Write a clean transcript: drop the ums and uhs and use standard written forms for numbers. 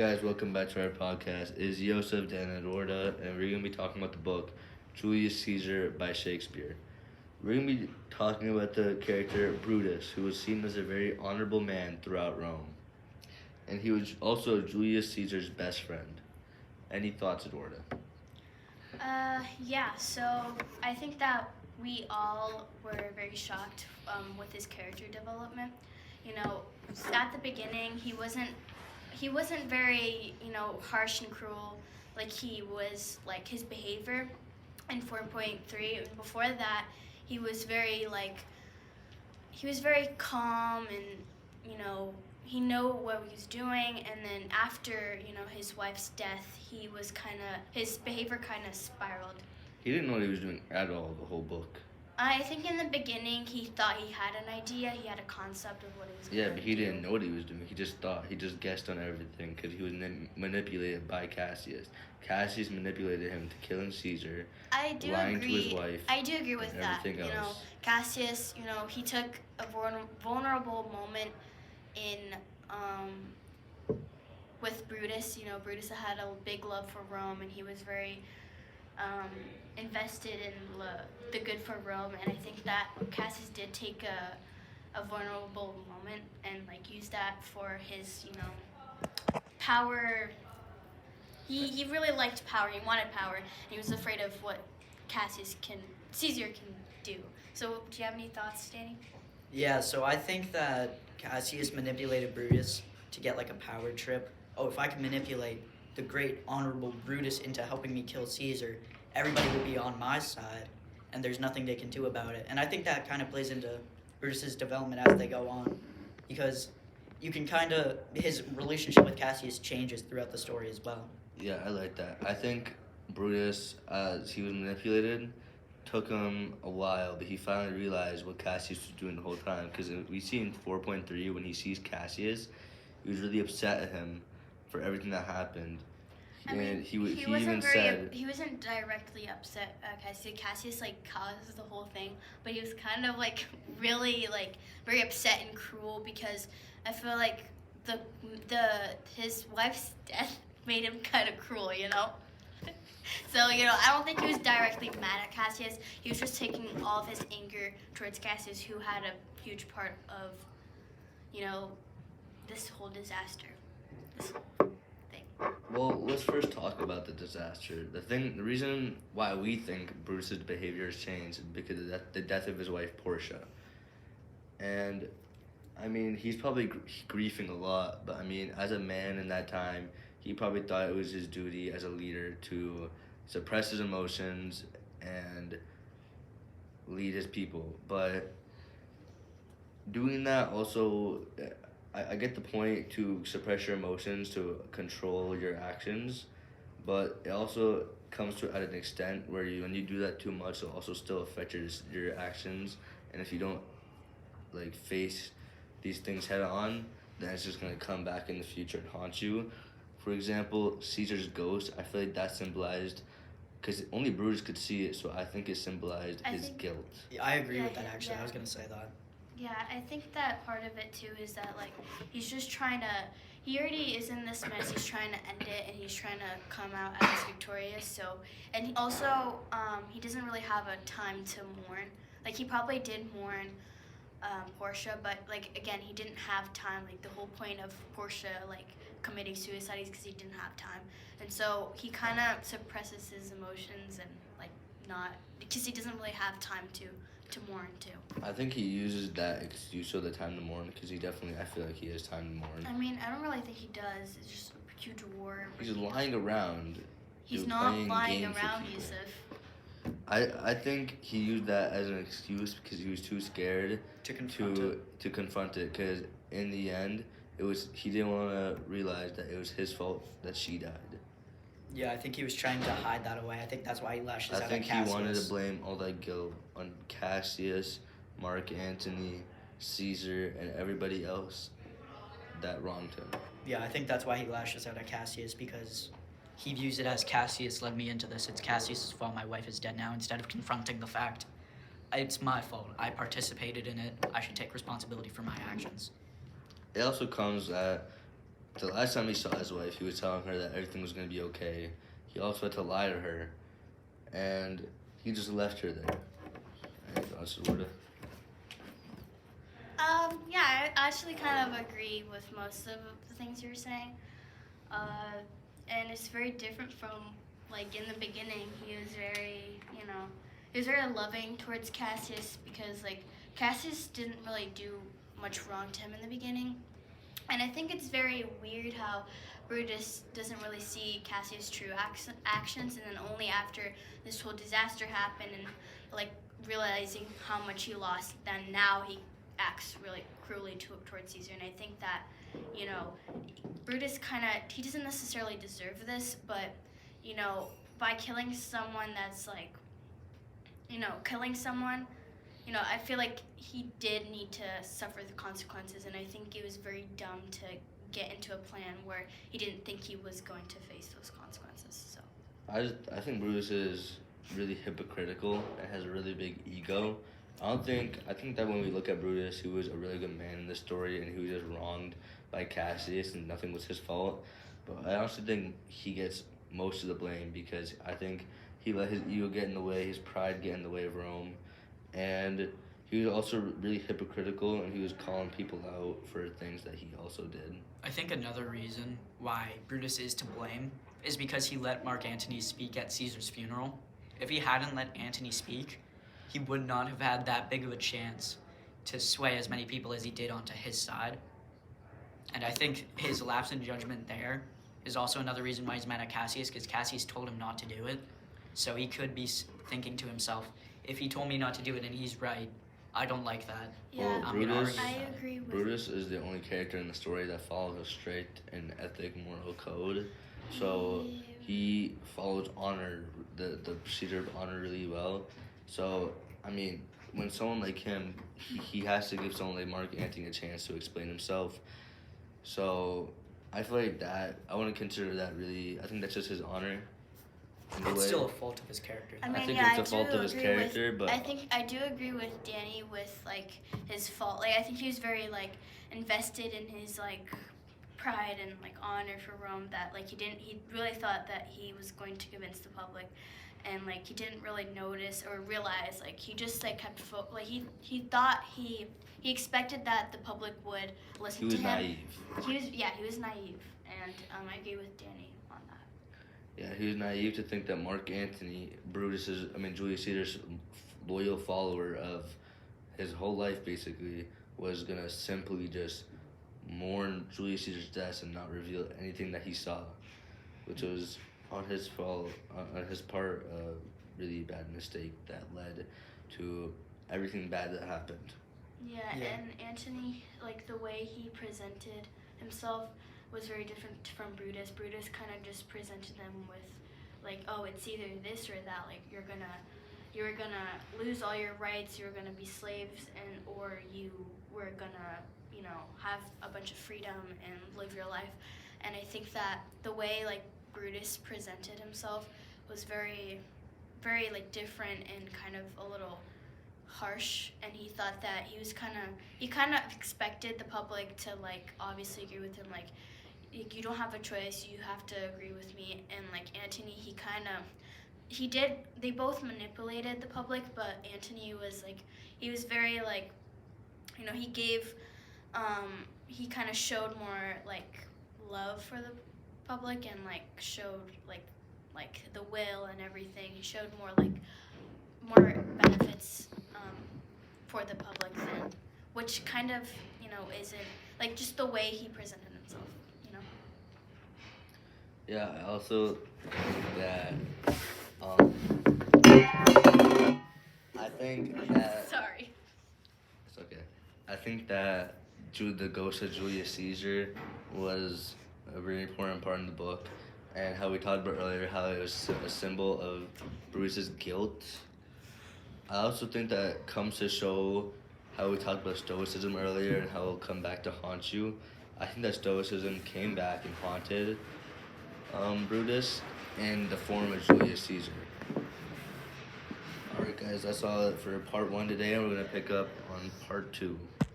Guys, welcome back to our podcast. It's Joseph Dan Eduarda, and we're going to be talking about the book Julius Caesar by Shakespeare. We're going to be talking about the character Brutus, who was seen as a very honorable man throughout Rome. And he was also Julius Caesar's best friend. Any thoughts, Eduarda? So I think that we all were very shocked with his character development. You know, at the beginning, he wasn't very, harsh and cruel like he was, like his behavior in 4.3. Before that, he was very calm and, he knew what he was doing. And then after, his wife's death, his behavior kind of spiraled. He didn't know what he was doing at all the whole book. I think in the beginning he thought he had an idea, he had a concept of what he was going to do. Yeah, but he didn't know what he was doing. He just guessed on everything because he was manipulated by Cassius. Cassius manipulated him to killing Caesar, lying to his wife. I do agree with and that. everything else. Cassius, he took a vulnerable moment in with Brutus. Brutus had a big love for Rome, and he was very invested in the good for Rome. And I think that Cassius did take a vulnerable moment and use that for his power. He really liked power. He wanted power, and he was afraid of what Caesar can do. So, do you have any thoughts, Danny? Yeah, so I think that Cassius manipulated Brutus to get a power trip. Oh, if I can manipulate the great honorable Brutus into helping me kill Caesar, everybody will be on my side, and there's nothing they can do about it. And I think that kind of plays into Brutus's development as they go on, because you can his relationship with Cassius changes throughout the story as well. Yeah, I like that. I think Brutus, as he was manipulated, took him a while, but he finally realized what Cassius was doing the whole time. Because we see in 4.3, when he sees Cassius, he was really upset at him for everything that happened. He wasn't directly upset at Cassius. Cassius caused the whole thing, but he was kind of really very upset and cruel, because I feel like his wife's death made him kind of cruel. So, I don't think he was directly mad at Cassius. He was just taking all of his anger towards Cassius, who had a huge part of, this whole disaster, this whole thing. Well, let's first talk about the disaster. The reason why we think Brutus's behavior has changed is because of the death of his wife, Portia. And, he's probably grieving a lot, but, as a man in that time, he probably thought it was his duty as a leader to suppress his emotions and lead his people. But doing that also, I get the point to suppress your emotions, to control your actions, but it also comes to at an extent where when you do that too much, it'll also still affect your actions. And if you don't face these things head on, then it's just gonna come back in the future and haunt you. For example, Caesar's ghost, I feel like that symbolized, because only Brutus could see it, so I think it symbolized his guilt. Yeah, I agree with that, actually. I was going to say that. Yeah, I think that part of it, too, is that, he's just trying to, he already is in this mess, he's trying to end it, and he's trying to come out as victorious, so, and he also, he doesn't really have a time to mourn. He probably did mourn Portia, but, again, he didn't have time. The whole point of Portia, committing suicide is because he didn't have time. And so he kind of suppresses his emotions and, because he doesn't really have time to mourn, too. I think he uses that excuse of the time to mourn, because I feel like he has time to mourn. I don't really think he does. It's just a huge war. He's lying around. He's not lying around, Yusuf. I think he used that as an excuse because he was too scared to confront it. Because in the end, he didn't want to realize that it was his fault that she died. Yeah, I think he was trying to hide that away. I think that's why he lashes out at Cassius. I think he wanted to blame all that guilt on Cassius, Mark Antony, Caesar, and everybody else that wronged him. Yeah, I think that's why he lashes out at Cassius, because he views it as Cassius led me into this. It's Cassius' fault my wife is dead now, instead of confronting the fact. It's my fault. I participated in it. I should take responsibility for my actions. It also comes at the last time he saw his wife, he was telling her that everything was going to be okay. He also had to lie to her, and he just left her there. Any thoughts, Lorda? Yeah, I actually kind of agree with most of the things you're saying. And it's very different from, like, in the beginning, he was very loving towards Cassius because, like, Cassius didn't really do much wrong to him in the beginning. And I think it's very weird how Brutus doesn't really see Cassius' true actions, and then only after this whole disaster happened and, like, realizing how much he lost, then now he acts really cruelly towards Caesar. And I think that, Brutus he doesn't necessarily deserve this, but, by killing someone that's, like, killing someone, I feel like he did need to suffer the consequences, and I think it was very dumb to get into a plan where he didn't think he was going to face those consequences. So I think Brutus is really hypocritical and has a really big ego. I think that when we look at Brutus, he was a really good man in this story, and he was just wronged by Cassius, and nothing was his fault. But I also think he gets most of the blame because I think he let his ego get in the way, his pride get in the way of Rome, and he was also really hypocritical, and he was calling people out for things that he also did. I think another reason why Brutus is to blame is because he let Mark Antony speak at Caesar's funeral. If he hadn't let Antony speak, he would not have had that big of a chance to sway as many people as he did onto his side. And I think his lapse in judgment there is also another reason why he's mad at Cassius, because Cassius told him not to do it. So he could be thinking to himself, if he told me not to do it and he's right, I don't like that. yeah, Well, I'm gonna Brutus, argue I that. agree with. Brutus is the only character in the story that follows a straight and ethic moral code. So he follows honor, the procedure of honor really well. So, I mean, when someone like him, he has to give someone like Mark Antony a chance to explain himself. So I feel like that, I wouldn't consider that really, I think that's just his honor. in a It's way. still a fault of his character. I mean, think yeah, it's a I fault do of his agree character, with, but I do agree with Danny with like his fault. Like I think he was very like invested in his like pride and like honor for Rome that like he really thought that he was going to convince the public, and like he didn't really notice or realize like he just like kept like he thought he expected that the public would listen he to was him. naive. He was naive, and I agree with Danny on that. Yeah, he was naive to think that Mark Antony, Julius Caesar's loyal follower of his whole life, basically, was gonna simply just mourn Julius Caesar's death and not reveal anything that he saw, which was on his fault, on his part, a really bad mistake that led to everything bad that happened. Yeah, Yeah. and Antony, like the way he presented himself was very different from Brutus. Brutus kind of just presented them with, like, oh, it's either this or that. Like you're gonna lose all your rights. You're gonna be slaves, or you were gonna, have a bunch of freedom and live your life. And I think that the way like Brutus presented himself was very, very like different and kind of a little harsh, and he thought that he kind of expected the public to like obviously agree with him, like you don't have a choice, you have to agree with me. And like Antony, they both manipulated the public, but Antony was like, he was very like, he gave, he kind of showed more like love for the public and like showed like the will and everything. He showed more benefits for the public then, which kind of isn't like just the way he presented himself. Yeah, I also think that, I think that, Sorry. it's okay. I think that the ghost of Julius Caesar was a really important part in the book, and how we talked about earlier, how it was a symbol of Brutus's guilt. I also think that comes to show how we talked about Stoicism earlier and how it'll come back to haunt you. I think that Stoicism came back and haunted Brutus in the form of Julius Caesar. Alright guys, that's all for part 1 today, and we're going to pick up on part 2.